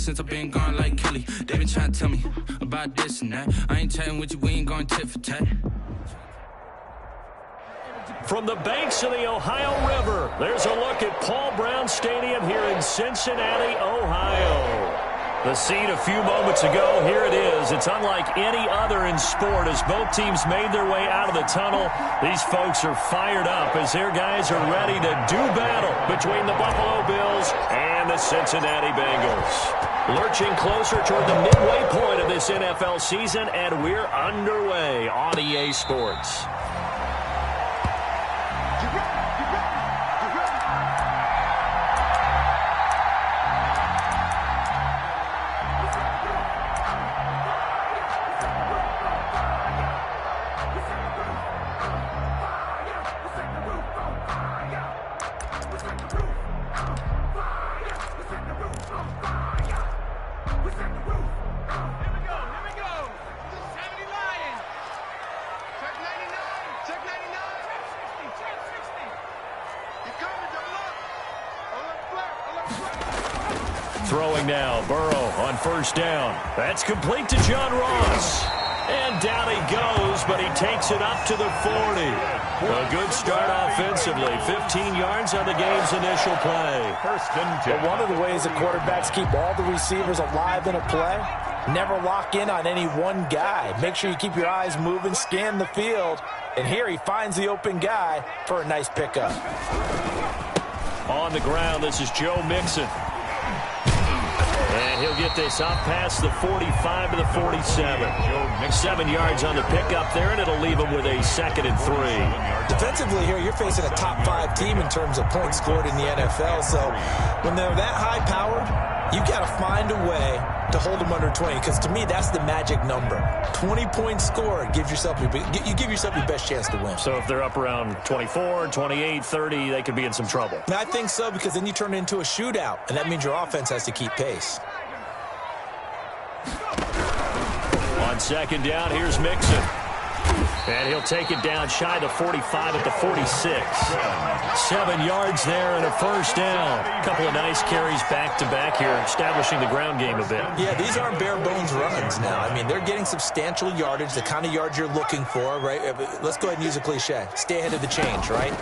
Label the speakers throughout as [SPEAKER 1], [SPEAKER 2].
[SPEAKER 1] since I've been gone like Kelly. They been trying to tell me about this and that. I ain't chatting with you, we ain't going tit for tat.
[SPEAKER 2] From the banks of the Ohio River, there's a look at Paul Brown Stadium here in Cincinnati, Ohio. The scene a few moments ago, here it is. It's unlike any other in sport as both teams made their way out of the tunnel. These folks are fired up as their guys are ready to do battle between the Buffalo Bills and the Cincinnati Bengals. Lurching closer toward the midway point of this NFL season, and we're underway on EA Sports. Throwing now, Burrow on first down. That's complete to John Ross. And down he goes, but he takes it up to the 40. A good start offensively. 15 yards on the game's initial play.
[SPEAKER 3] But one of the ways the quarterbacks keep all the receivers alive in a play, never lock in on any one guy. Make sure you keep your eyes moving, scan the field. And here he finds the open guy for a nice pickup.
[SPEAKER 2] On the ground, this is Joe Mixon. And he'll get this up past the 45 to the 47. 7 yards on the pickup there, and it'll leave him with a 2nd and 3.
[SPEAKER 3] Defensively here, you're facing a top-5 team in terms of points scored in the NFL. So when they're that high-powered, you got to find a way to hold them under 20. Because to me, that's the magic number. 20 points scored gives yourself you give yourself your best chance to win.
[SPEAKER 2] So if they're up around 24, 28, 30, they could be in some trouble.
[SPEAKER 3] I think so, because then you turn it into a shootout, and that means your offense has to keep pace.
[SPEAKER 2] On second down, here's Mixon. And he'll take it down shy the 45 at the 46. 7 yards there and a first down. A couple of nice carries back-to-back here, establishing the ground game a bit.
[SPEAKER 3] Yeah, these aren't bare-bones runs now. I mean, they're getting substantial yardage, the kind of yards you're looking for, right? Let's go ahead and use a cliche. Stay ahead of the change, right?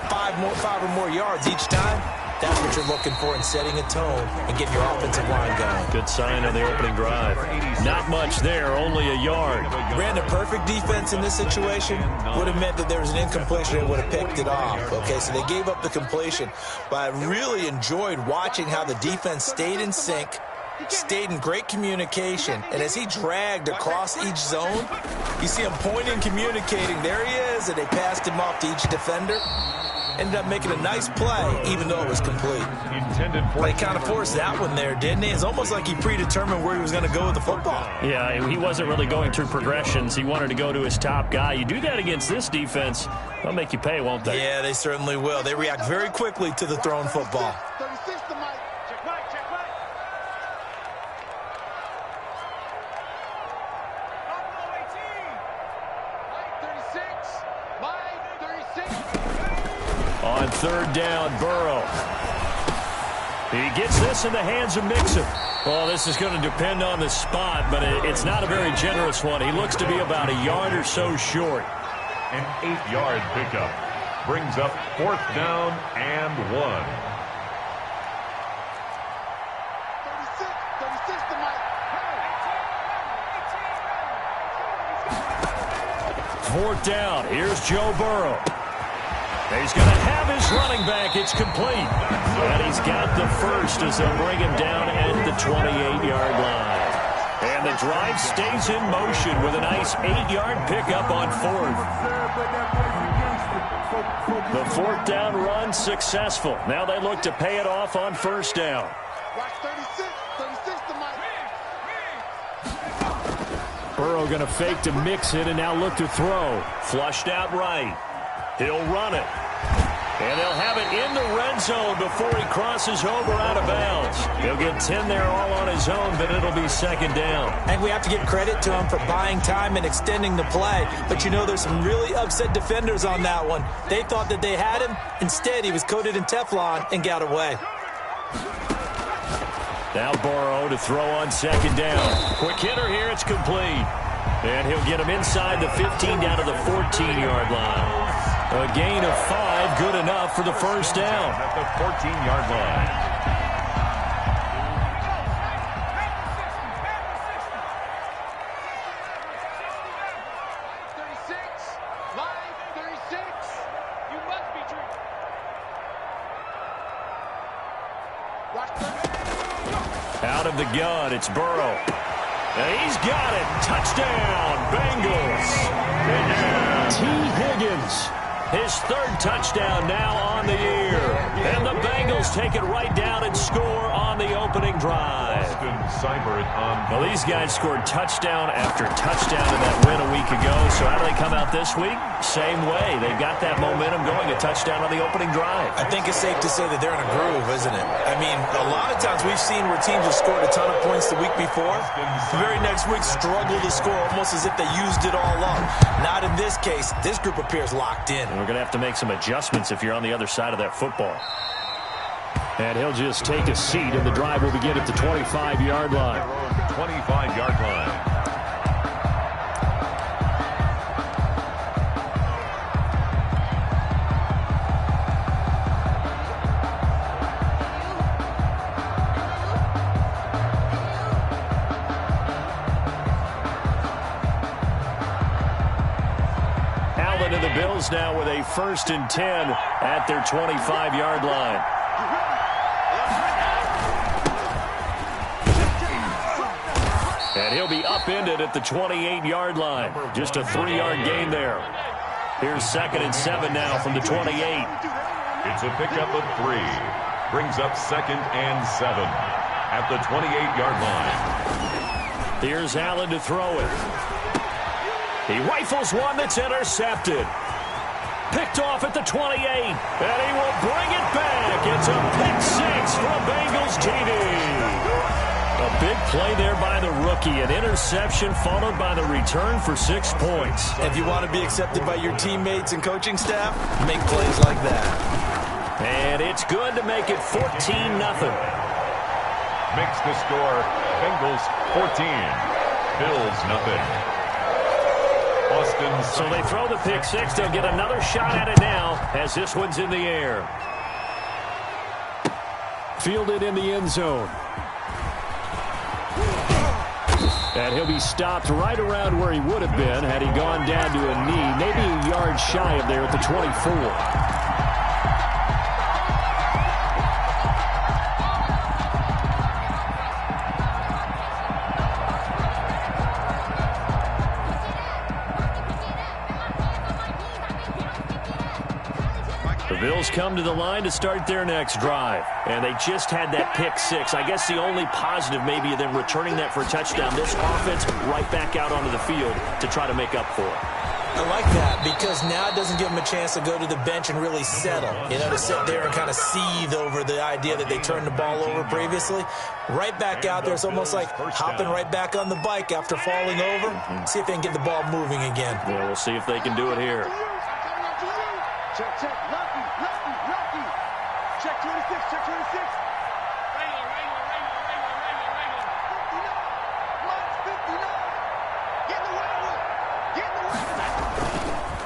[SPEAKER 3] Five or more yards each time. That's what you're looking for in setting a tone and getting your offensive line going.
[SPEAKER 2] Good sign on the opening drive. Not much there, only a yard.
[SPEAKER 3] Brandon, perfect defense in this situation would have meant that there was an incompletion and would have picked it off. Okay, so they gave up the completion. But I really enjoyed watching how the defense stayed in sync, stayed in great communication, and as he dragged across each zone, you see him pointing, communicating. There he is, and they passed him off to each defender. Ended up making a nice play, even though it was complete. They kind of forced that one there, didn't he? It's almost like he predetermined where he was going to go with the football.
[SPEAKER 2] Yeah, he wasn't really going through progressions. He wanted to go to his top guy. You do that against this defense, they'll make you pay, won't they?
[SPEAKER 3] Yeah, they certainly will. They react very quickly to the thrown football.
[SPEAKER 2] On third down, Burrow. He gets this in the hands of Mixon. Well, this is going to depend on the spot, but it's not a very generous one. He looks to be about a yard or so short.
[SPEAKER 4] An 8-yard pickup brings up 4th down and 1.
[SPEAKER 2] 4th down. Here's Joe Burrow. He's going to have his running back. It's complete. And he's got the first as they'll bring him down at the 28-yard line. And the drive stays in motion with a nice 8-yard pickup on 4th. The 4th down run successful. Now they look to pay it off on first down. Burrow going to fake to Mixon and now look to throw. Flushed out right. He'll run it. And they'll have it in the red zone before he crosses over out of bounds. He'll get 10 there all on his own, but it'll be 2nd down.
[SPEAKER 3] And we have to give credit to him for buying time and extending the play. But you know, there's some really upset defenders on that one. They thought that they had him. Instead, he was coated in Teflon and got away.
[SPEAKER 2] Now Burrow to throw on second down. Quick hitter here. It's complete. And he'll get him inside the 15 down to the 14-yard line. A gain of 5, good enough for the first down.
[SPEAKER 4] At the 14-yard line.
[SPEAKER 2] Out of the gun, it's Burrow. And he's got it. Touchdown, Bengals. T. Higgins, his third touchdown now on the year. And the Bengals take it right down and score on the opening drive. Well, these guys scored touchdown after touchdown in that win a week ago. So how do they come out this week? Same way. They've got that momentum going, a touchdown on the opening drive.
[SPEAKER 3] I think it's safe to say that they're in a groove, isn't it? I mean, a lot of times we've seen where teams have scored a ton of points the week before. The very next week struggle to score almost as if they used it all up. Not in this case. This group appears locked in.
[SPEAKER 2] And we're going to have to make some adjustments if you're on the other side of that football. And he'll just take a seat, and the drive will begin at the 25-yard line.
[SPEAKER 4] 25-yard line.
[SPEAKER 2] Allen and the Bills now with a 1st and 10 at their 25-yard line. And he'll be upended at the 28-yard line. Just a 3-yard gain there. Here's 2nd and 7 now from the 28.
[SPEAKER 4] It's a pickup of 3. Brings up 2nd and 7 at the 28-yard line.
[SPEAKER 2] Here's Allen to throw it. He rifles one that's intercepted. Picked off at the 28. And he will bring it back. It's a pick 6 from Bengals TD. A big play there by the rookie. An interception followed by the return for 6 points.
[SPEAKER 3] If you want to be accepted by your teammates and coaching staff, make plays like that.
[SPEAKER 2] And it's good to make it 14-0.
[SPEAKER 4] Makes the score Bengals 14, Bills nothing. Austin.
[SPEAKER 2] So they throw the pick 6. They'll get another shot at it now as this one's in the air. Fielded in the end zone. And he'll be stopped right around where he would have been had he gone down to a knee, maybe a yard shy of there at the 24. Bills come to the line to start their next drive. And they just had that pick 6. I guess the only positive maybe of them returning that for a touchdown. This offense right back out onto the field to try to make up for it.
[SPEAKER 3] I like that because now it doesn't give them a chance to go to the bench and really settle. You know, to sit there and kind of seethe over the idea that they turned the ball over previously. Right back out there. It's almost like hopping right back on the bike after falling over. See if they can get the ball moving again.
[SPEAKER 2] Yeah, we'll see if they can do it here.
[SPEAKER 5] Check, check, Lucky. Check 26, check 26.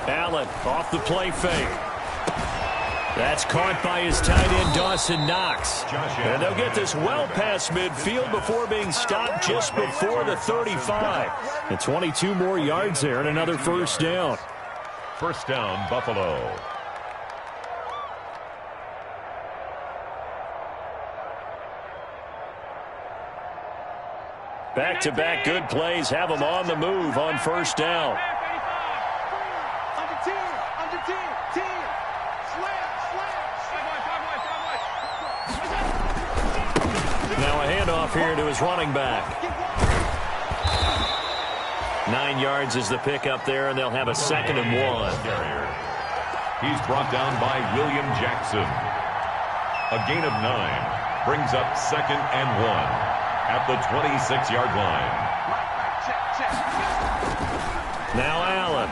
[SPEAKER 2] Allen off the play fake. That's caught by his tight end, Dawson Knox. And they'll get this well past midfield before being stopped just before the 35. And 22 more yards there and another first down.
[SPEAKER 4] First down, Buffalo.
[SPEAKER 2] Back-to-back good plays have them on the move on first down.
[SPEAKER 5] Under 10, 10. Slam.
[SPEAKER 2] Now a handoff here to his running back. 9 yards is the pickup there, and they'll have a 2nd and 1.
[SPEAKER 4] He's brought down by William Jackson. A gain of 9 brings up 2nd and 1 at the 26-yard line.
[SPEAKER 2] Now Allen.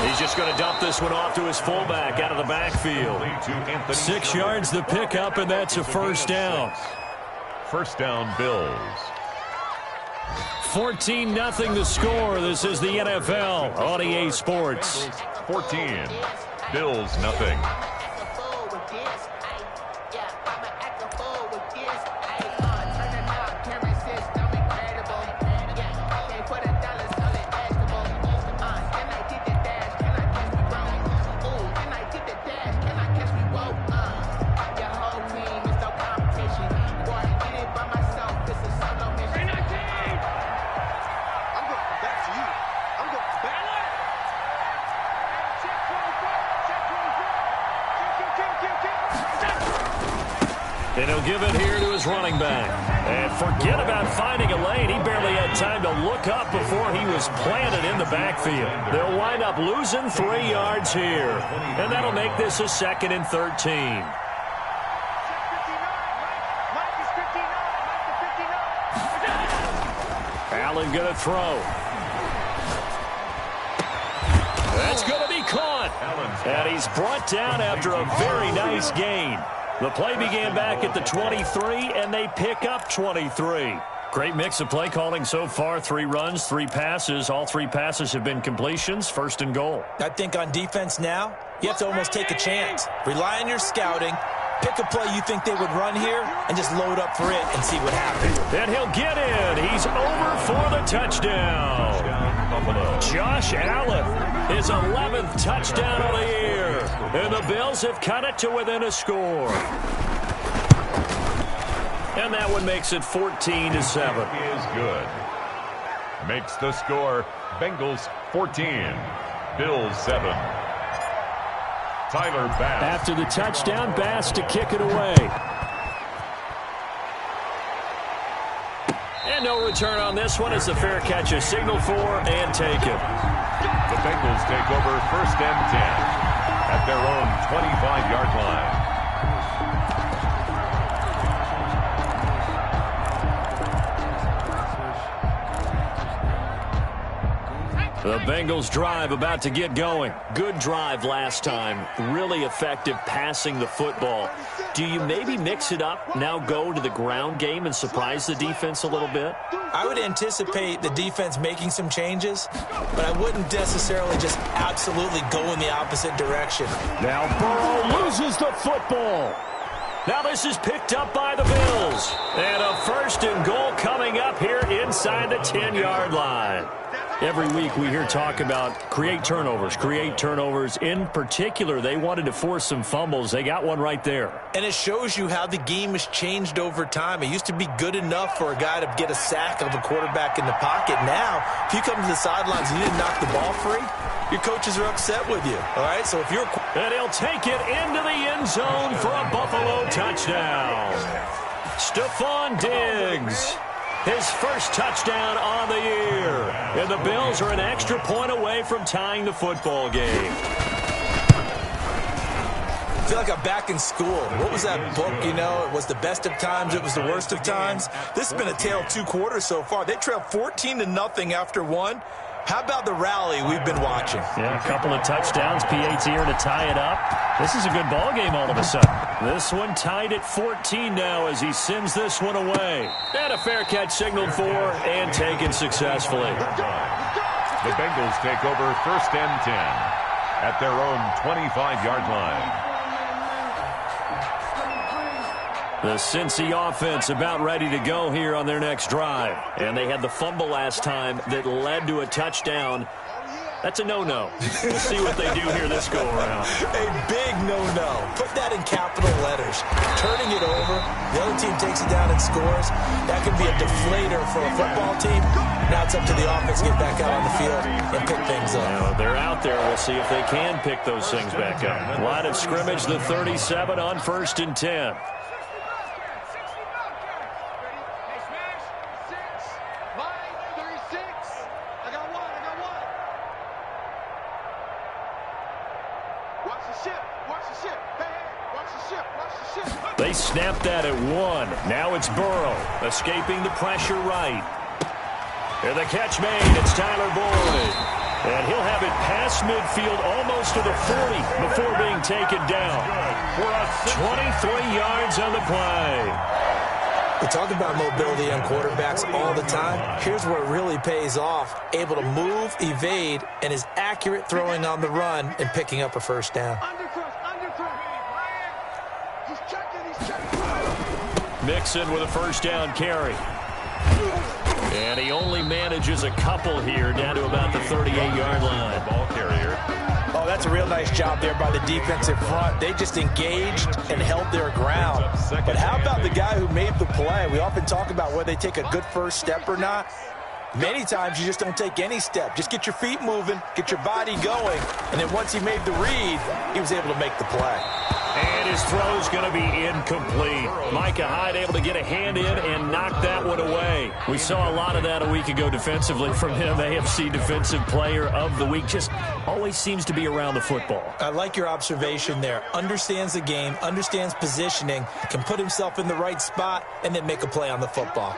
[SPEAKER 2] He's just going to dump this one off to his fullback out of the backfield. 6 yards the pickup, and that's a first down.
[SPEAKER 4] First down, Bills.
[SPEAKER 2] 14-0 the score. This is the NFL on EA Sports.
[SPEAKER 4] 14. Bills, nothing.
[SPEAKER 2] And he'll give it here to his running back. And forget about finding a lane. He barely had time to look up before he was planted in the backfield. They'll wind up losing 3 yards here. And that'll make this a 2nd and 13. Allen going to throw. That's going to be caught. And he's brought down after a very nice gain. The play began back at the 23, and they pick up 23. Great mix of play calling so far. 3 runs, 3 passes. All 3 passes have been completions. 1st and goal.
[SPEAKER 3] I think on defense now, you have to almost take a chance. Rely on your scouting. Pick a play you think they would run here and just load up for it and see what happens.
[SPEAKER 2] And he'll get in. He's over for the touchdown. Josh Allen, his 11th touchdown of the year. And the Bills have cut it to within a score. And that one makes it 14-7.
[SPEAKER 4] Is good. Makes the score Bengals 14, Bills 7. Tyler Bass.
[SPEAKER 2] After the touchdown, Bass to kick it away. And no return on this one as the fair catch is signaled for and taken.
[SPEAKER 4] The Bengals take over 1st and 10 at their own 25-yard line.
[SPEAKER 2] The Bengals drive about to get going. Good drive last time. Really effective passing the football. Do you maybe mix it up, now go to the ground game and surprise the defense a little bit?
[SPEAKER 3] I would anticipate the defense making some changes, but I wouldn't necessarily just absolutely go in the opposite direction.
[SPEAKER 2] Now Burrow loses the football. Now this is picked up by the Bills. And a 1st and goal coming up here inside the 10-yard line. Every week we hear talk about create turnovers. In particular, they wanted to force some fumbles. They got one right there.
[SPEAKER 3] And it shows you how the game has changed over time. It used to be good enough for a guy to get a sack of a quarterback in the pocket. Now, if you come to the sidelines and you didn't knock the ball free, your coaches are upset with you. All right, so if you're...
[SPEAKER 2] And he'll take it into the end zone for a Buffalo touchdown. Stephon Diggs. His 1st touchdown on the year. And the Bills are an extra point away from tying the football game.
[SPEAKER 3] I feel like I'm back in school. What was that book, you know? It was the best of times. It was the worst of times. This has been a tale of 2 quarters so far. They trailed 14-0 after 1. How about the rally we've been watching?
[SPEAKER 2] Yeah, a couple of touchdowns. PAT here to tie it up. This is a good ball game all of a sudden. This one tied at 14 now as he sends this one away. And a fair catch signaled for and taken successfully.
[SPEAKER 4] The Bengals take over 1st and 10 at their own 25-yard line.
[SPEAKER 2] The Cincy offense about ready to go here on their next drive. And they had the fumble last time that led to a touchdown. That's a no-no. We'll see what they do here this go-around.
[SPEAKER 3] A big no-no. Put that in capital letters. Turning it over, the other team takes it down and scores. That could be a deflator for a football team. Now it's up to the offense to get back out on the field and pick things up.
[SPEAKER 2] Now, they're out there. We'll see if they can pick those things back up. Line of scrimmage, the 37 on 1st and 10. They snap that at 1. Now it's Burrow escaping the pressure right. And the catch made. It's Tyler Boyd. And he'll have it past midfield almost to the 40 before being taken down. 23 yards on the play.
[SPEAKER 3] We talk about mobility on quarterbacks all the time. Here's where it really pays off. Able to move, evade, and is accurate throwing on the run and picking up a first down.
[SPEAKER 2] Mixon with a first down carry. And he only manages a couple here down to about the 38-yard line.
[SPEAKER 4] Ball carrier.
[SPEAKER 3] Oh, that's a real nice job there by the defensive front. They just engaged and held their ground. But how about the guy who made the play? We often talk about whether they take a good first step or not. Many times you just don't take any step. Just get your feet moving, get your body going, and then once he made the read, he was able to make the play.
[SPEAKER 2] And his throw's going to be incomplete. Micah Hyde able to get a hand in and knock that one away. We saw a lot of that a week ago defensively from him. AFC Defensive Player of the Week. Just always seems to be around the football.
[SPEAKER 3] I like your observation there. Understands the game, understands positioning, can put himself in the right spot, and then make a play on the football.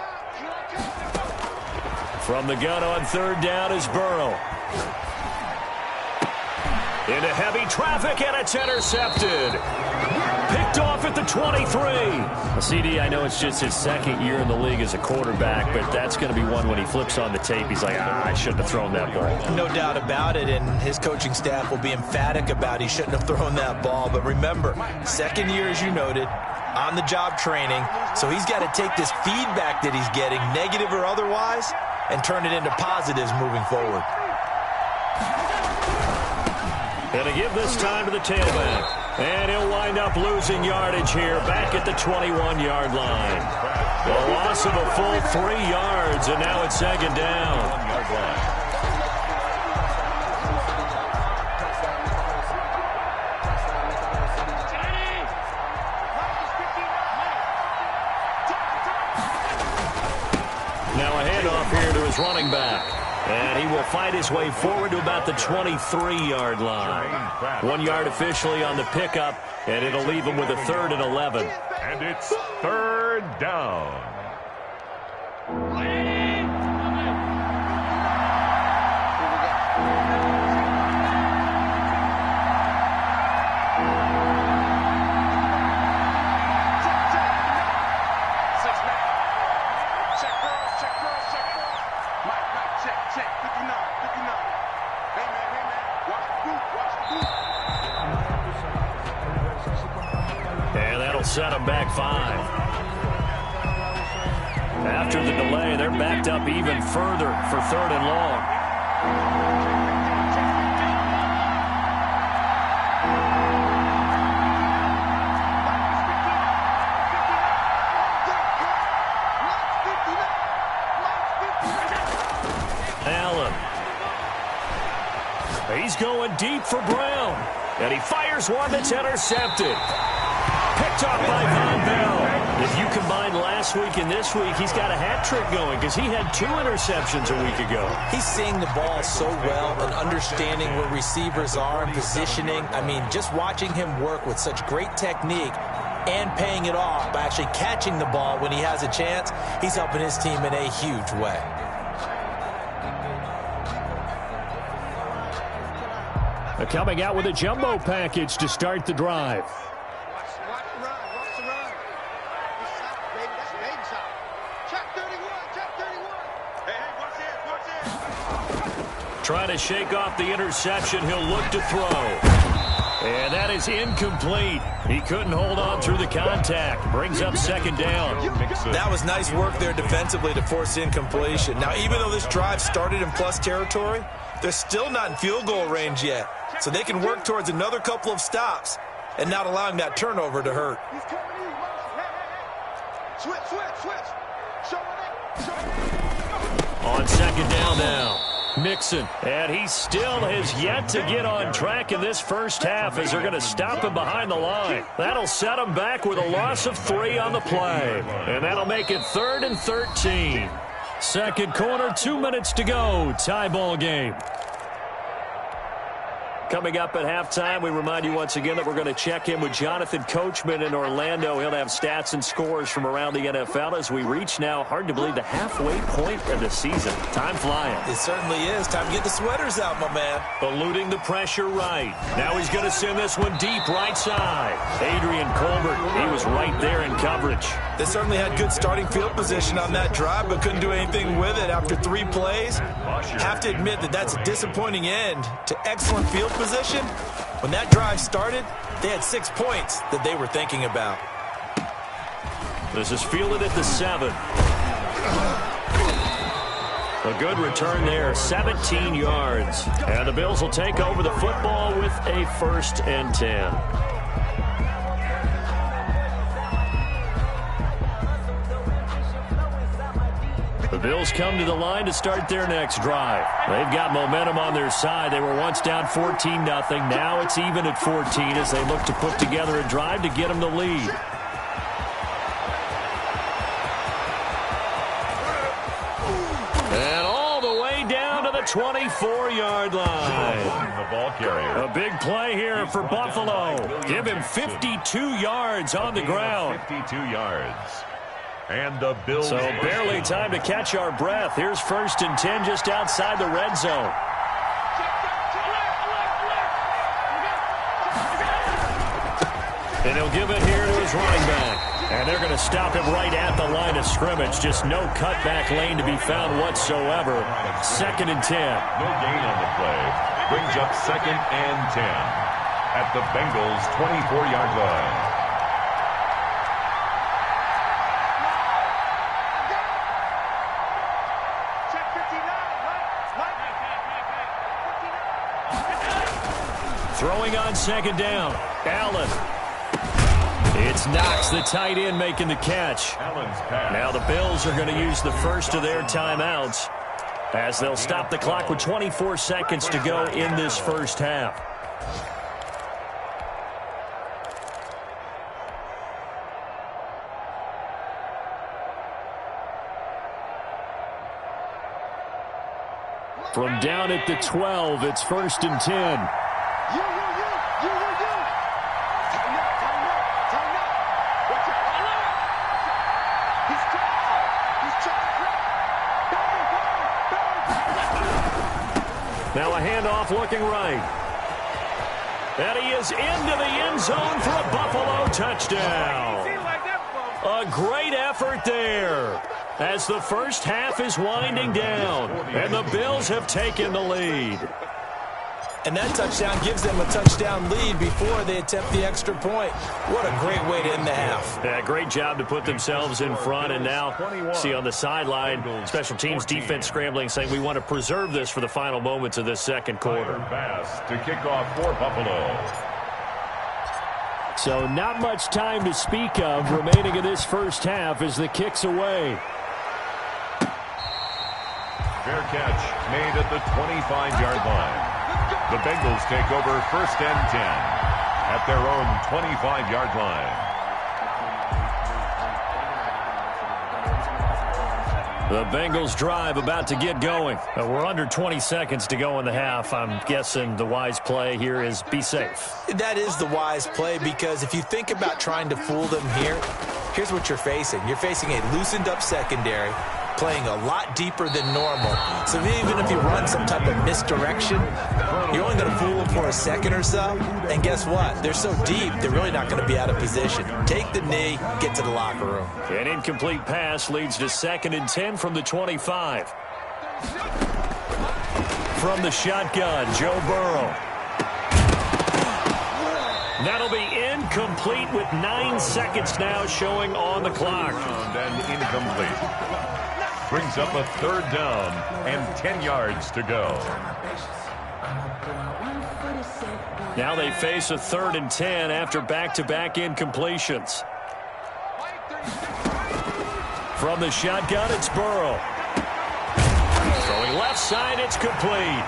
[SPEAKER 2] From the gun on third down is Burrow. Into heavy traffic, and it's intercepted. Picked off at the 23. CD, I know it's just his second year in the league as a quarterback, but that's going to be one when he flips on the tape. He's like, I shouldn't have thrown that ball.
[SPEAKER 3] No doubt about it, and his coaching staff will be emphatic about he shouldn't have thrown that ball. But remember, second year, as you noted, on-the-job training, so he's got to take this feedback that he's getting, negative or otherwise, and turn it into positives moving forward.
[SPEAKER 2] And to give this time to the tailback. And he'll wind up losing yardage here back at the 21-yard line. The loss of a full 3 yards, and now it's second down. Now a handoff here to his running back. And he will fight his way forward to about the 23-yard line. 1 yard officially on the pickup, and it'll leave him with a 3rd and 11.
[SPEAKER 4] And it's third down.
[SPEAKER 2] And that'll set them back 5. After the delay, they're backed up even further for 3rd and long. Allen. He's going deep for Brown. And he fires one that's intercepted. Picked up by Von Bell. If you combine last week and this week, he's got a hat trick going because he had 2 interceptions a week ago.
[SPEAKER 3] He's seeing the ball so well and understanding where receivers are and positioning. I mean, just watching him work with such great technique and paying it off by actually catching the ball when he has a chance, he's helping his team in a huge way.
[SPEAKER 2] They're coming out with a jumbo package to start the drive. Trying to shake off the interception. He'll look to throw. And that is incomplete. He couldn't hold on through the contact. Brings up second down.
[SPEAKER 3] That was nice work there defensively to force incompletion. Now, even though this drive started in plus territory, they're still not in field goal range yet. So they can work towards another couple of stops and not allowing that turnover to hurt.
[SPEAKER 2] On second down now. Mixon, and he still has yet to get on track in this first half as they're going to stop him behind the line. That'll set him back with a loss of 3 on the play, and that'll make it 3rd and 13. Second quarter, 2 minutes to go. Tie ball game. Coming up at halftime, we remind you once again that we're going to check in with Jonathan Coachman in Orlando. He'll have stats and scores from around the NFL as we reach now, hard to believe, the halfway point of the season. Time flying.
[SPEAKER 3] It certainly is. Time to get the sweaters out, my man.
[SPEAKER 2] Eluding the pressure right. Now he's going to send this one deep right side. Adrian Colbert, he was right there in coverage.
[SPEAKER 3] They certainly had good starting field position on that drive, but couldn't do anything with it after 3 plays. Have to admit that that's a disappointing end to excellent field position. When that drive started, they had 6 points that they were thinking about.
[SPEAKER 2] This is fielded at the 7. A good return there, 17 yards. And the Bills will take over the football with a 1st and 10. The Bills come to the line to start their next drive. They've got momentum on their side. They were once down 14-0. Now it's even at 14 as they look to put together a drive to get them the lead. And all the way down to the 24-yard line.
[SPEAKER 4] The ball carrier.
[SPEAKER 2] A big play here for Buffalo. Give him 52 yards on the ground.
[SPEAKER 4] 52 yards. And the Bills.
[SPEAKER 2] So barely time to catch our breath. Here's 1st and 10 just outside the red zone. And he'll give it here to his running back. And they're going to stop him right at the line of scrimmage. Just no cutback lane to be found whatsoever. 2nd and 10.
[SPEAKER 4] No gain on the play. Brings up 2nd and 10 at the Bengals' 24-yard line.
[SPEAKER 2] Throwing on 2nd down. Allen. It's Knox, the tight end, making the catch. Now the Bills are going to use the first of their timeouts as they'll stop the clock with 24 seconds to go in this first half. From down at the 12, it's 1st and 10. Now a handoff looking right. And he is into the end zone for a Buffalo touchdown. A great effort there as the first half is winding down. And the Bills have taken the lead.
[SPEAKER 3] And that touchdown gives them a touchdown lead before they attempt the extra point. What a great way to end the half.
[SPEAKER 2] Yeah, great job to put themselves in front. And now, see on the sideline, special teams defense scrambling, saying we want to preserve this for the final moments of this second quarter.
[SPEAKER 4] Pass to kick off for Buffalo.
[SPEAKER 2] So not much time to speak of remaining in this first half as the kick's away.
[SPEAKER 4] Fair catch made at the 25-yard line. The Bengals take over 1st and 10 at their own 25-yard line.
[SPEAKER 2] The Bengals drive about to get going. We're under 20 seconds to go in the half. I'm guessing the wise play here is be safe.
[SPEAKER 3] That is the wise play because if you think about trying to fool them here, here's what you're facing. You're facing a loosened up secondary, playing a lot deeper than normal. So even if you run some type of misdirection, you're only going to fool them for a second or so. And guess what? They're so deep, they're really not going to be out of position. Take the knee, get to the locker room.
[SPEAKER 2] An incomplete pass leads to 2nd and 10 from the 25. From the shotgun, Joe Burrow. That'll be incomplete with 9 seconds now showing on the clock.
[SPEAKER 4] And incomplete. Brings up a 3rd down and 10 yards to go.
[SPEAKER 2] Now they face a 3rd and 10 after back-to-back incompletions. From the shotgun, it's Burrow. Throwing left side, it's complete.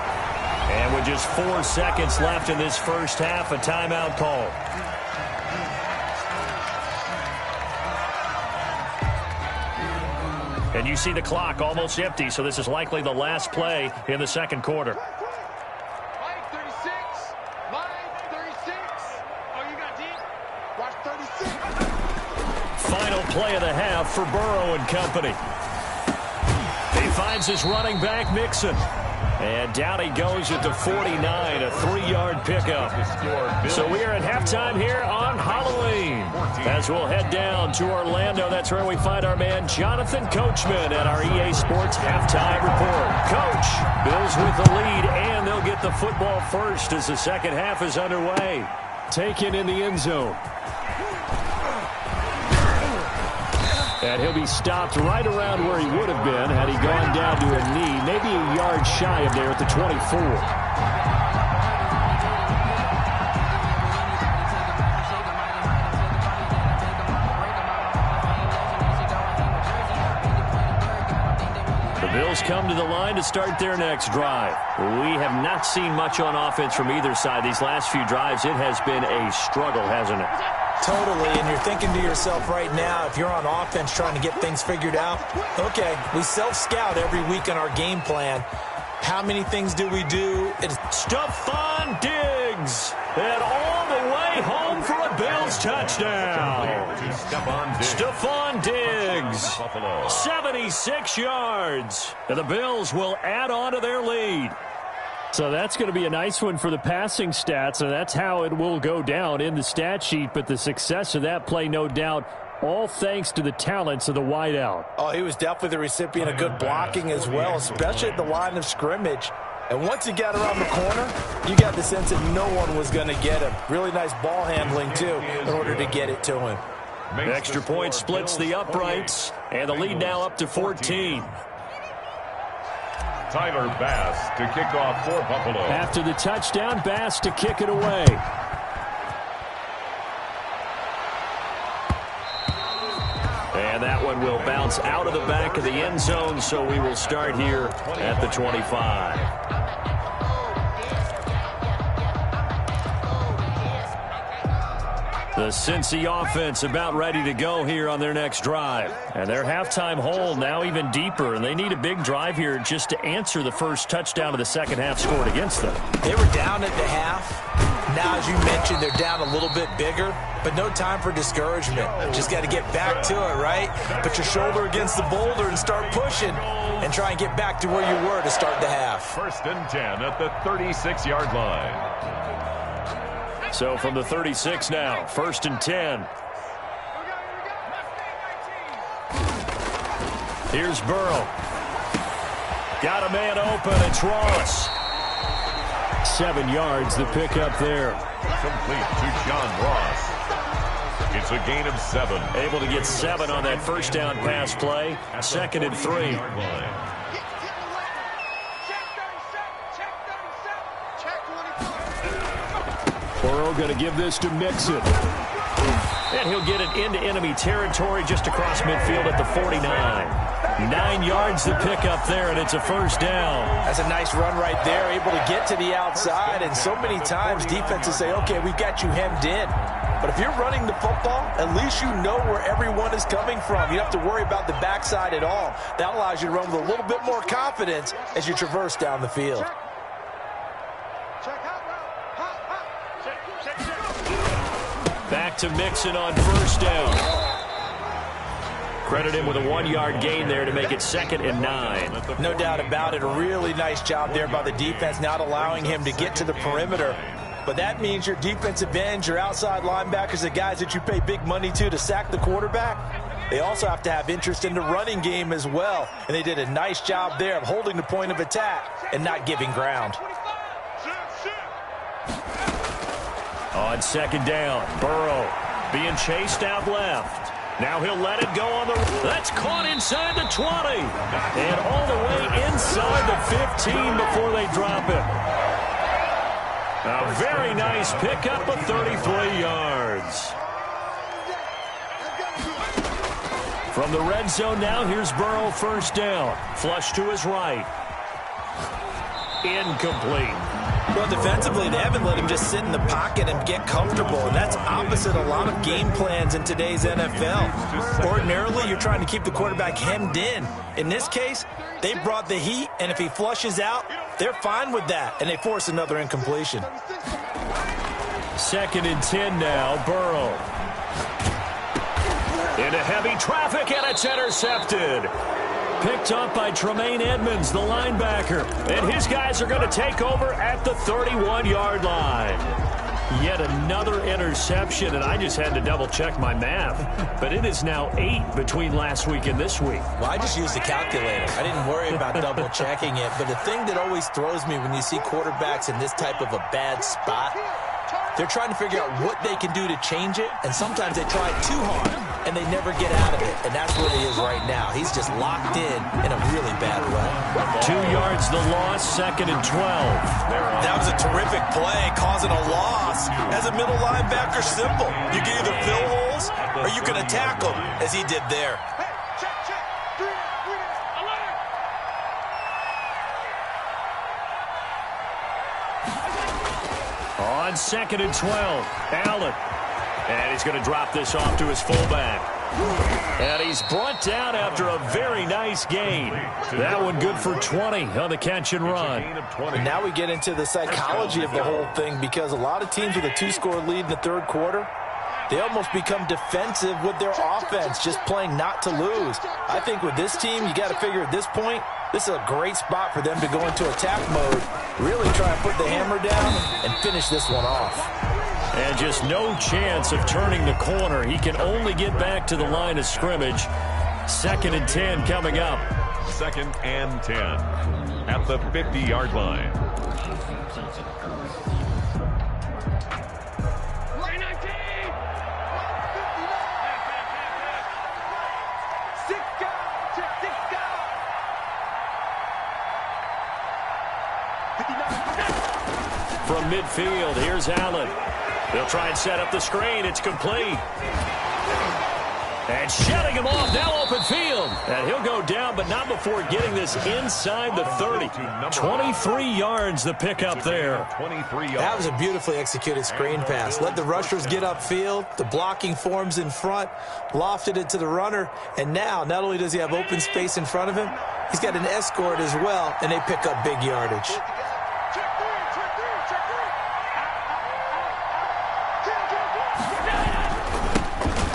[SPEAKER 2] And with just 4 seconds left in this first half, a timeout call. And you see the clock almost empty, so this is likely the last play in the second quarter. play of the half for Burrow and company. He finds his running back, Mixon. And down he goes at the 49, a 3-yard pickup. So we are at halftime here on Halloween. As we'll head down to Orlando, that's where we find our man Jonathan Coachman at our EA Sports Halftime Report. Coach, Bills with the lead, and they'll get the football first as the second half is underway. Taken in the end zone. And he'll be stopped right around where he would have been had he gone down to a knee, maybe a yard shy of there at the 24. The Bills come to the line to start their next drive. We have not seen much on offense from either side. These last few drives, it has been a struggle, hasn't it?
[SPEAKER 3] Totally, and you're thinking to yourself right now, if you're on offense trying to get things figured out, okay, we self-scout every week on our game plan. How many things do we do? It's
[SPEAKER 2] Stephon Diggs, and all the way home for a Bills touchdown. Stephon Diggs, 76 yards, and the Bills will add on to their lead. So that's going to be a nice one for the passing stats, and that's how it will go down in the stat sheet. But the success of that play, no doubt, all thanks to the talents of the wideout.
[SPEAKER 3] Oh, he was definitely the recipient of good blocking as well, especially at the line of scrimmage. And once he got around the corner, you got the sense that no one was going to get him. Really nice ball handling, too, in order to get it to him.
[SPEAKER 2] The extra point splits the uprights, and the lead now up to 14.
[SPEAKER 4] Tyler Bass to kick off for Buffalo.
[SPEAKER 2] After the touchdown, Bass to kick it away. And that one will bounce out of the back of the end zone, so we will start here at the 25. The Cincy offense about ready to go here on their next drive. And their halftime hole now even deeper, and they need a big drive here just to answer the first touchdown of the second half scored against them.
[SPEAKER 3] They were down at the half. Now, as you mentioned, they're down a little bit bigger, but no time for discouragement. Just got to get back to it, right? Put your shoulder against the boulder and start pushing and try and get back to where you were to start the half.
[SPEAKER 4] First and 10 at the 36-yard line.
[SPEAKER 2] So from the 36 now, first and 10. Here's Burrow. Got a man open. It's Ross. 7 yards, the pickup there.
[SPEAKER 4] Complete to John Ross. It's a gain of 7.
[SPEAKER 2] Able to get 7 on that first down pass play. Second and 3. Burrow going to give this to Mixon. And he'll get it into enemy territory just across midfield at the 49. 9 yards to pick up there, and it's a first down.
[SPEAKER 3] That's a nice run right there, able to get to the outside. And so many times defenses say, okay, we've got you hemmed in. But if you're running the football, at least you know where everyone is coming from. You don't have to worry about the backside at all. That allows you to run with a little bit more confidence as you traverse down the field.
[SPEAKER 2] Back to Mixon on first down. Credit him with a 1-yard gain there to make it second and 9.
[SPEAKER 3] No doubt about it. A really nice job there by the defense, not allowing him to get to the perimeter. But that means your defensive ends, your outside linebackers, the guys that you pay big money to sack the quarterback, they also have to have interest in the running game as well. And they did a nice job there of holding the point of attack and not giving ground.
[SPEAKER 2] On second down, Burrow being chased out left. Now he'll let it go on the... That's caught inside the 20. And all the way inside the 15 before they drop it. A very nice pickup of 33 yards. From the red zone now, here's Burrow first down. Flush to his right. Incomplete.
[SPEAKER 3] Well, defensively, they haven't let him just sit in the pocket and get comfortable, and that's opposite a lot of game plans in today's NFL. Ordinarily, you're trying to keep the quarterback hemmed in. In this case, they brought the heat, and if he flushes out, they're fine with that, and they force another incompletion.
[SPEAKER 2] Second and 10 now, Burrow. Into heavy traffic, and it's intercepted. Picked up by Tremaine Edmonds, the linebacker. And his guys are going to take over at the 31-yard line. Yet another interception, and I just had to double-check my math. But it is now 8 between last week and this week.
[SPEAKER 3] Well, I just used a calculator. I didn't worry about double-checking it. But the thing that always throws me when you see quarterbacks in this type of a bad spot, they're trying to figure out what they can do to change it, and sometimes they try too hard, and they never get out of it, and that's where he is right now. He's just locked in a really bad way.
[SPEAKER 2] 2 yards the loss, 2nd and 12.
[SPEAKER 3] That was a terrific play, causing a loss. As a middle linebacker, simple. You can either fill holes, or you can attack them, as he did there.
[SPEAKER 2] On 2nd and 12, Allen. And he's going to drop this off to his fullback. And he's brought down after a very nice gain. That one good for 20 on the catch and run.
[SPEAKER 3] And now we get into the psychology of the whole thing, because a lot of teams with a 2-score lead in the third quarter, they almost become defensive with their offense, just playing not to lose. I think with this team, you got to figure at this point, this is a great spot for them to go into attack mode, really try and put the hammer down and finish this one off.
[SPEAKER 2] And just no chance of turning the corner. He can only get back to the line of scrimmage. 2nd and 10 coming up.
[SPEAKER 4] 2nd and 10 at the 50-yard line.
[SPEAKER 2] From midfield, here's Allen. They'll try and set up the screen. It's complete. And shutting him off, now open field. And he'll go down, but not before getting this inside the 30. 23 yards the pickup there.
[SPEAKER 3] That was a beautifully executed screen pass. Let the rushers get upfield. The blocking forms in front. Lofted it to the runner. And now, not only does he have open space in front of him, he's got an escort as well, and they pick up big yardage.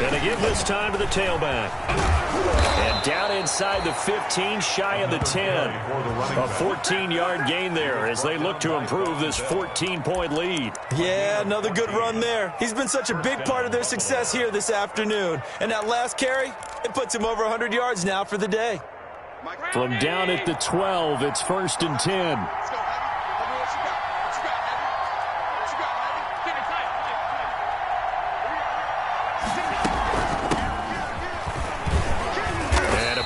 [SPEAKER 2] Going to give this time to the tailback. And down inside the 15, shy of the 10. A 14-yard gain there as they look to improve this 14-point lead.
[SPEAKER 3] Yeah, another good run there. He's been such a big part of their success here this afternoon. And that last carry, it puts him over 100 yards now for the day.
[SPEAKER 2] From down at the 12, it's 1st and 10.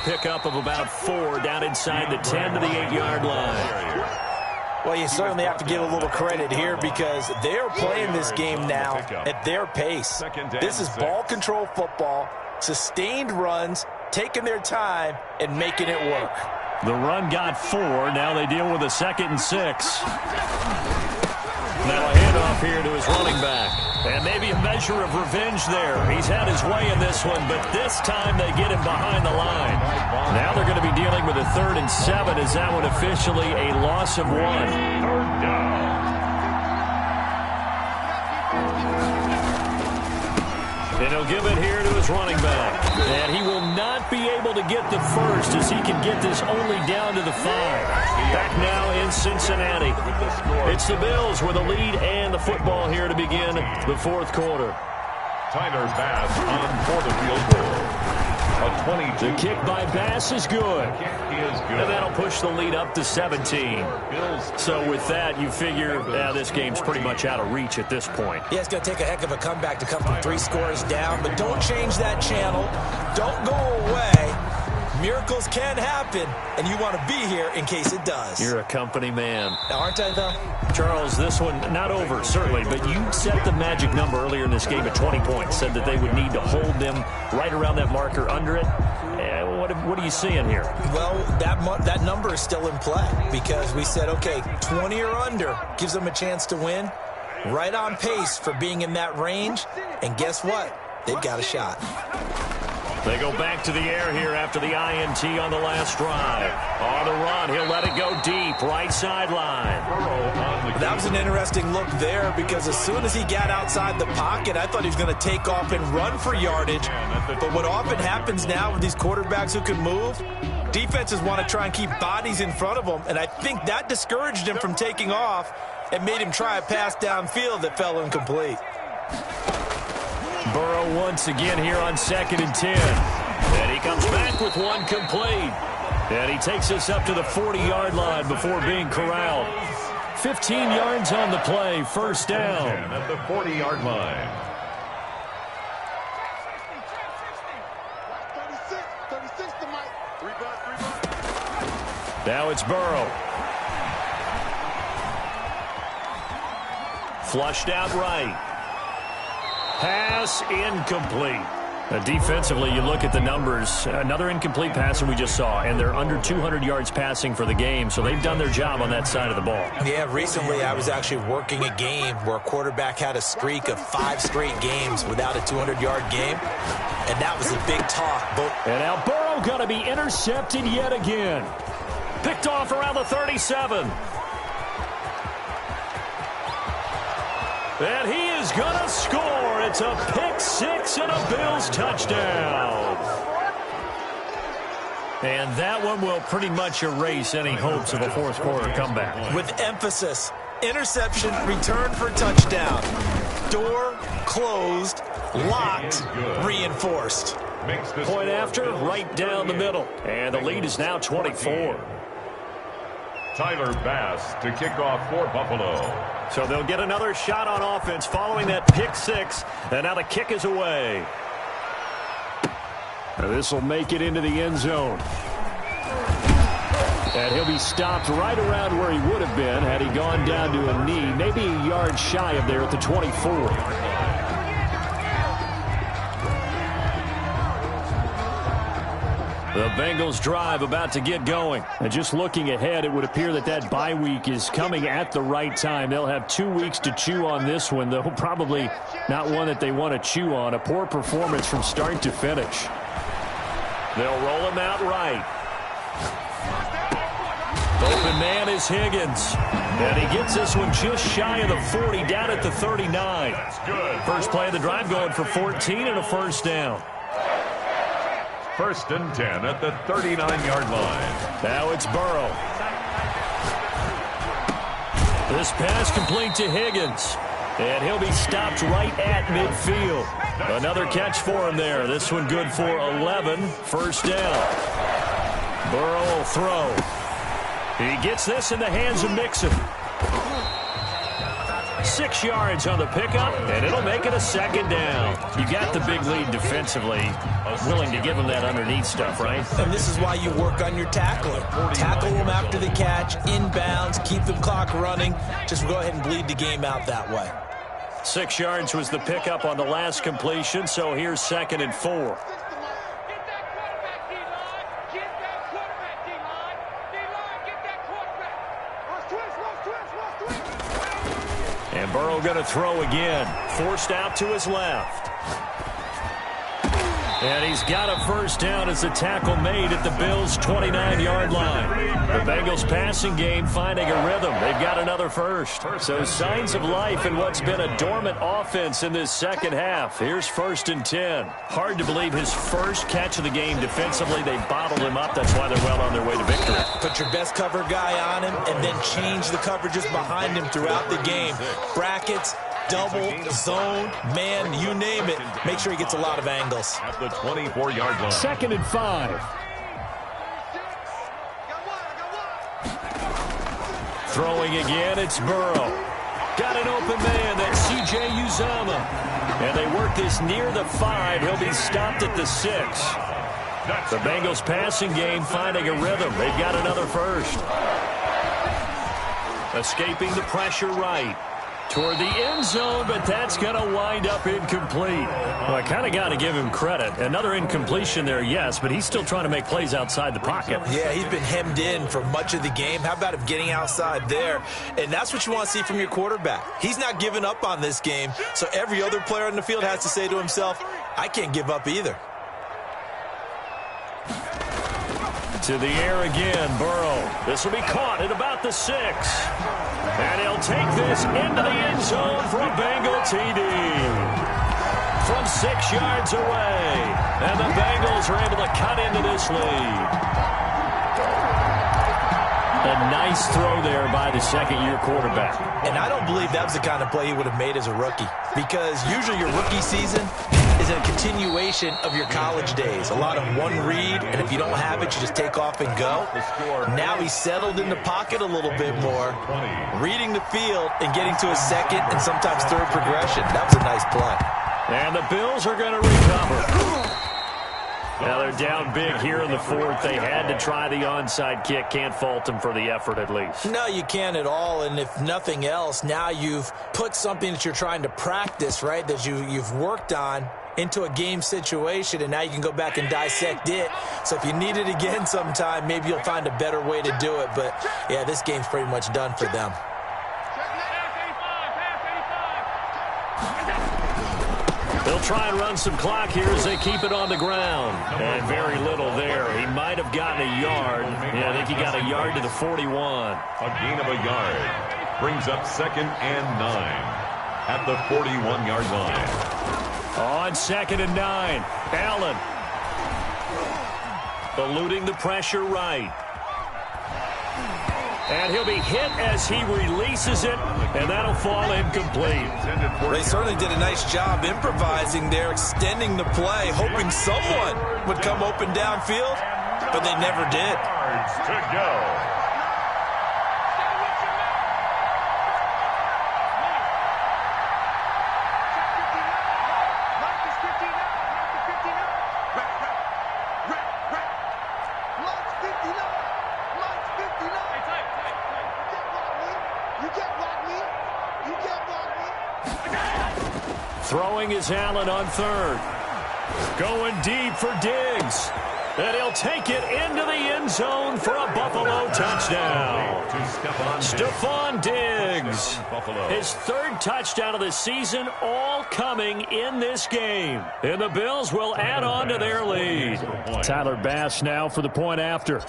[SPEAKER 2] Pickup of about 4 down inside the 10 to the 8-yard line.
[SPEAKER 3] Well, you certainly have to give a little credit here because they're playing this game now at their pace. This is ball control football, sustained runs, taking their time and making it work.
[SPEAKER 2] The run got 4. Now they deal with a 2nd and 6. Now a handoff here to his running back. And maybe a measure of revenge there. He's had his way in this one, but this time they get him behind the line. Now they're going to be dealing with a 3rd and 7 as that one officially a loss of 1.
[SPEAKER 4] 3rd down.
[SPEAKER 2] And he'll give it here to his running back. And he will not be able to get the first as he can get this only down to the 5. Back now in Cincinnati. It's the Bills with the lead and the football here to begin the 4th quarter.
[SPEAKER 4] Tyler Bass on for the field goal. A 22.
[SPEAKER 2] The kick by Bass is good. And that'll push the lead up to 17. So with that, you figure this game's pretty much out of reach at this point.
[SPEAKER 3] Yeah, it's going to take a heck of a comeback to come from 3 scores down, but don't change that channel. Don't go away. Miracles can happen, and you want to be here in case it does.
[SPEAKER 2] You're a company man.
[SPEAKER 3] Aren't I, though?
[SPEAKER 2] Charles, this one, not over, certainly, but you set the magic number earlier in this game at 20 points, said that they would need to hold them right around that marker under it. What are you seeing here?
[SPEAKER 3] Well, that number is still in play because we said, okay, 20 or under gives them a chance to win. Right on pace for being in that range, and guess what? They've got a shot.
[SPEAKER 2] They go back to the air here after the INT on the last drive. On the run, he'll let it go deep, right sideline.
[SPEAKER 3] That was an interesting look there because as soon as he got outside the pocket, I thought he was going to take off and run for yardage. But what often happens now with these quarterbacks who can move, defenses want to try and keep bodies in front of them, and I think that discouraged him from taking off and made him try a pass downfield that fell incomplete.
[SPEAKER 2] Burrow once again here on 2nd and 10. And he comes back with one complete. And he takes us up to the 40-yard line before being corralled. 15 yards on the play, first down.
[SPEAKER 4] At the 40-yard line.
[SPEAKER 5] 36 to Mike. Rebound.
[SPEAKER 2] Now it's Burrow. Flushed out right. Pass incomplete. Defensively, you look at the numbers. Another incomplete pass that we just saw, and they're under 200 yards passing for the game, so they've done their job on that side of the ball.
[SPEAKER 3] Yeah, recently I was actually working a game where a quarterback had a streak of 5 straight games without a 200-yard game, and that was a big talk.
[SPEAKER 2] And now Burrow going to be intercepted yet again. Picked off around the 37. And he is going to score. It's a pick six and a Bills touchdown. And that one will pretty much erase any hopes of a fourth quarter comeback.
[SPEAKER 3] With emphasis, interception, return for touchdown. Door closed, locked, reinforced.
[SPEAKER 2] Point after, right down the middle. And the lead is now 24.
[SPEAKER 4] Tyler Bass to kick off for Buffalo.
[SPEAKER 2] So they'll get another shot on offense following that pick six. And now the kick is away. This will make it into the end zone. And he'll be stopped right around where he would have been had he gone down to a knee. Maybe a yard shy of there at the 24. The Bengals drive about to get going. And just looking ahead, it would appear that that bye week is coming at the right time. They'll have 2 weeks to chew on this one, though probably not one that they want to chew on. A poor performance from start to finish. They'll roll him out right. Open man is Higgins. And he gets this one just shy of the 40, down at the 39. First play of the drive going for 14 and a first down.
[SPEAKER 4] 1st and 10 at the 39-yard line.
[SPEAKER 2] Now it's Burrow. This pass complete to Higgins. And he'll be stopped right at midfield. Another catch for him there. This one good for 11. First down. Burrow will throw. He gets this in the hands of Mixon. 6 yards on the pickup, and it'll make it a second down. You got the big lead defensively. Willing to give him that underneath stuff, right?
[SPEAKER 3] And this is why you work on your tackling. Tackle them after the catch, inbounds, keep the clock running. Just go ahead and bleed the game out that way.
[SPEAKER 2] 6 yards was the pickup on the last completion, so here's 2nd and 4. And Burrow going to throw again. Forced out to his left. And he's got a first down as the tackle made at the Bills' 29-yard line. The Bengals passing game finding a rhythm. They've got another first. So signs of life in what's been a dormant offense in this second half. Here's 1st and 10. Hard to believe his first catch of the game defensively. They bottled him up. That's why they're well on their way to victory.
[SPEAKER 3] Put your best cover guy on him and then change the coverages behind him throughout the game. Brackets, double, zone, man, you name it. Make sure he gets a lot of angles.
[SPEAKER 4] At the 24-yard line.
[SPEAKER 2] 2nd and 5. Throwing again, it's Burrow. Got an open man, that's C.J. Uzomah. And they work this near the 5. He'll be stopped at the 6. The Bengals passing game finding a rhythm. They've got another first. Escaping the pressure right. Toward the end zone, but that's going to wind up incomplete. Well, I kind of got to give him credit. Another incompletion there, yes, but he's still trying to make plays outside the pocket.
[SPEAKER 3] Yeah, he's been hemmed in for much of the game. How about him getting outside there? And that's what you want to see from your quarterback. He's not giving up on this game, so every other player on the field has to say to himself, I can't give up either.
[SPEAKER 2] To the air again, Burrow. This will be caught at about the 6. And he'll take this into the end zone for a Bengal TD. From 6 yards away. And the Bengals are able to cut into this lead. A nice throw there by the second-year quarterback.
[SPEAKER 3] And I don't believe that was the kind of play he would have made as a rookie, because usually your rookie season is a continuation of your college days. A lot of one read, and if you don't have it, you just take off and go. Now he's settled in the pocket a little bit more, reading the field and getting to his second and sometimes third progression. That was a nice play.
[SPEAKER 2] And the Bills are going to recover. Now they're down big here in the fourth. They had to try the onside kick. Can't fault them for the effort at least.
[SPEAKER 3] No, you can't at all. And if nothing else, now you've put something that you're trying to practice, right, that you've worked on into a game situation, and now you can go back and dissect it. So if you need it again sometime, maybe you'll find a better way to do it. But, yeah, this game's pretty much done for them.
[SPEAKER 2] They'll try and run some clock here as they keep it on the ground. And very little there. He might have gotten a yard. Yeah, I think he got a yard to the 41.
[SPEAKER 4] A gain of a yard brings up 2nd and 9 at the 41-yard line.
[SPEAKER 2] On 2nd and 9, Allen eluding the pressure right. And he'll be hit as he releases it, and that'll fall incomplete.
[SPEAKER 3] They certainly did a nice job improvising there, extending the play, hoping someone would come open downfield, but they never did.
[SPEAKER 4] Yards to go.
[SPEAKER 2] Throwing is Allen on 3rd. Going deep for Diggs. And he'll take it into the end zone for a Buffalo touchdown. Stephon Diggs. His 3rd touchdown of the season, all coming in this game. And the Bills will add on to their lead. Tyler Bass now for the point after.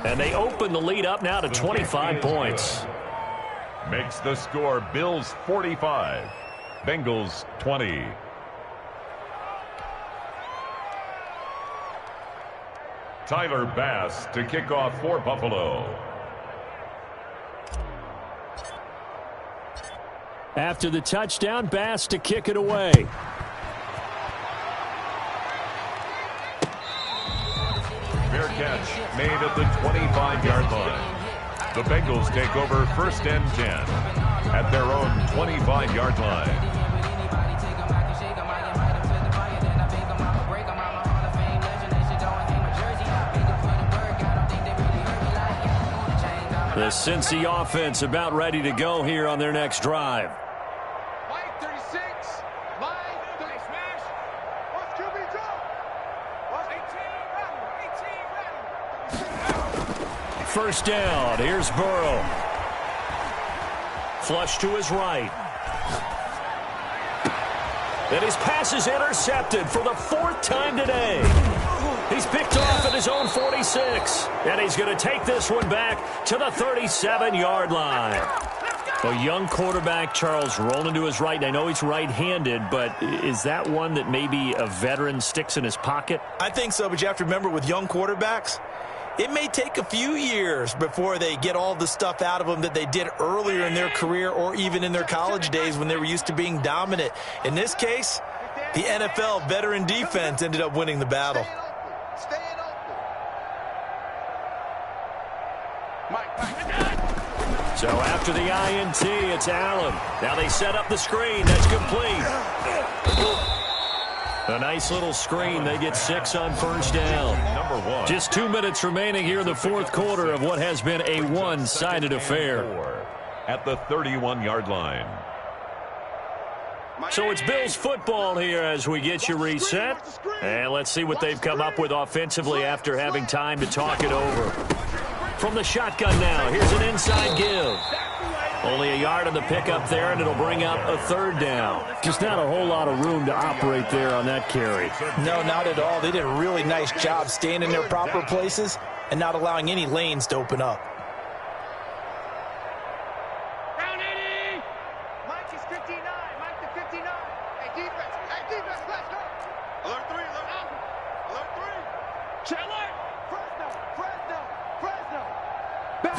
[SPEAKER 2] And they open the lead up now to 25 points.
[SPEAKER 4] Makes the score Bills 45, Bengals 20. Tyler Bass to kick off for Buffalo.
[SPEAKER 2] After the touchdown, Bass to kick it away.
[SPEAKER 4] Fair catch made at the 25-yard line. The Bengals take over 1st and 10 at their own 25-yard line.
[SPEAKER 2] The Cincy offense about ready to go here on their next drive.
[SPEAKER 5] Mike 36, line 30 smash. What's QB drop? What's 18 ready?
[SPEAKER 2] First down. Here's Burrow. Flush to his right. And his pass is intercepted for the 4th time today. He's picked off at his own 46. And he's going to take this one back to the 37-yard line. A young quarterback, Charles, rolling to his right. And I know he's right-handed, but is that one that maybe a veteran sticks in his pocket?
[SPEAKER 3] I think so, but you have to remember with young quarterbacks, it may take a few years before they get all the stuff out of them that they did earlier in their career or even in their college days when they were used to being dominant. In this case, the NFL veteran defense ended up winning the battle.
[SPEAKER 5] Staying open.
[SPEAKER 2] So after the INT, it's Allen. Now they set up the screen. That's complete. A nice little screen. They get 6 on first down.
[SPEAKER 4] Number 1.
[SPEAKER 2] Just 2 minutes remaining here in the fourth quarter of what has been a one-sided affair.
[SPEAKER 4] At the 31-yard line.
[SPEAKER 2] So it's Bills football here as we get you reset. And let's see what they've come up with offensively after having time to talk it over. From the shotgun now, here's an inside give. Only a yard on the pickup there, and it'll bring up a third down. Just not a whole lot of room to operate there on that carry.
[SPEAKER 3] No, not at all. They did a really nice job staying in their proper places and not allowing any lanes to open up.
[SPEAKER 5] Down 80. Mike is 59. Mike to 59. Hey, defense. Hey, defense. Let's go. Alert 3. Alert 3. Check. Alert. Fresno. Back.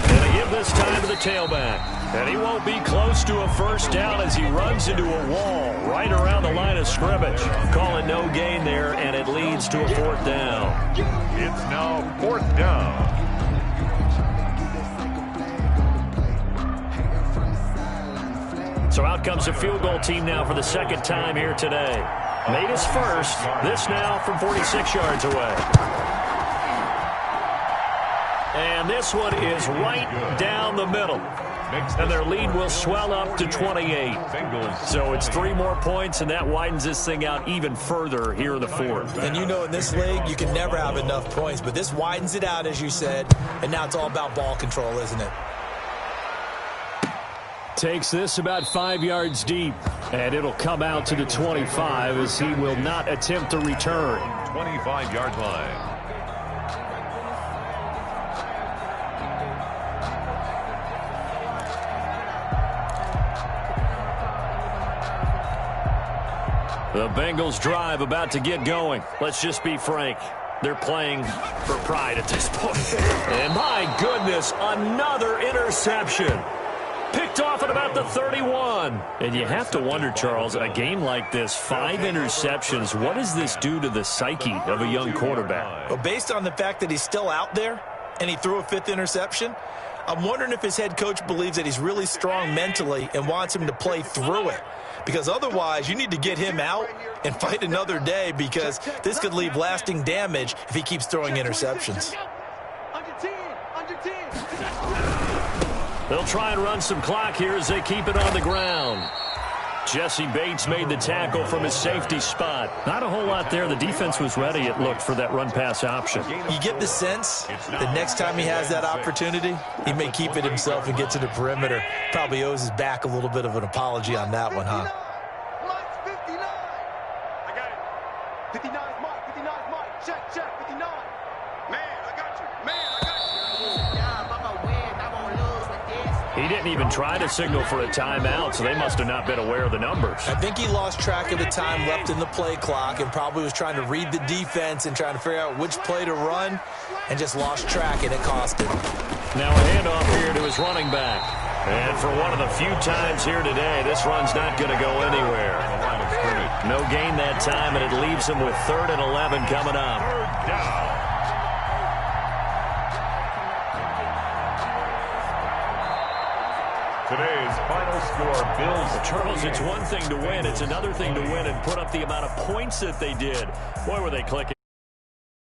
[SPEAKER 2] And they give this time to the tailback. And he won't be close to a first down as he runs into a wall right around the line of scrimmage. Calling no gain there, and it leads to a fourth down.
[SPEAKER 4] It's now fourth down.
[SPEAKER 2] So out comes a field goal team now for the second time here today. Made his first. This now from 46 yards away. And this one is right down the middle. And their lead will swell up to 28. So it's 3 more points, and that widens this thing out even further here in the fourth.
[SPEAKER 3] And you know in this league, you can never have enough points, but this widens it out, as you said, and now it's all about ball control, isn't it?
[SPEAKER 2] Takes this about 5 yards deep, and it'll come out to the 25 as he will not attempt to return.
[SPEAKER 4] 25-yard line.
[SPEAKER 2] The Bengals drive about to get going. Let's just be frank. They're playing for pride at this point. And my goodness, another interception. Picked off at about the 31. And you have to wonder, Charles, a game like this, 5 interceptions, what does this do to the psyche of a young quarterback?
[SPEAKER 3] Well, based on the fact that he's still out there and he threw a 5th interception, I'm wondering if his head coach believes that he's really strong mentally and wants him to play through it. Because otherwise, you need to get him out and fight another day, because this could leave lasting damage if he keeps throwing interceptions.
[SPEAKER 5] Under 10.
[SPEAKER 2] They'll try and run some clock here as they keep it on the ground. Jesse Bates made the tackle from his safety spot. Not a whole lot there. The defense was ready, it looked, for that run-pass option.
[SPEAKER 3] You get the sense that next time he has that opportunity, he may keep it himself and get to the perimeter. Probably owes his back a little bit of an apology on that one, huh?
[SPEAKER 5] Mike's 59. I got it. 59 is Mike. 59 is Mike. Check. 59. Man, I got you.
[SPEAKER 2] He didn't even try to signal for a timeout, so they must have not been aware of the numbers.
[SPEAKER 3] I think he lost track of the time left in the play clock and probably was trying to read the defense and trying to figure out which play to run, and just lost track, and it cost him.
[SPEAKER 2] Now a handoff here to his running back. And for one of the few times here today, this run's not going to go anywhere. No gain that time, and it leaves him with 3rd and 11 coming up.
[SPEAKER 4] Third down. Today's final score, Bills.
[SPEAKER 2] Charles, it's one thing to win. It's another thing to win and put up the amount of points that they did. Boy, were they clicking.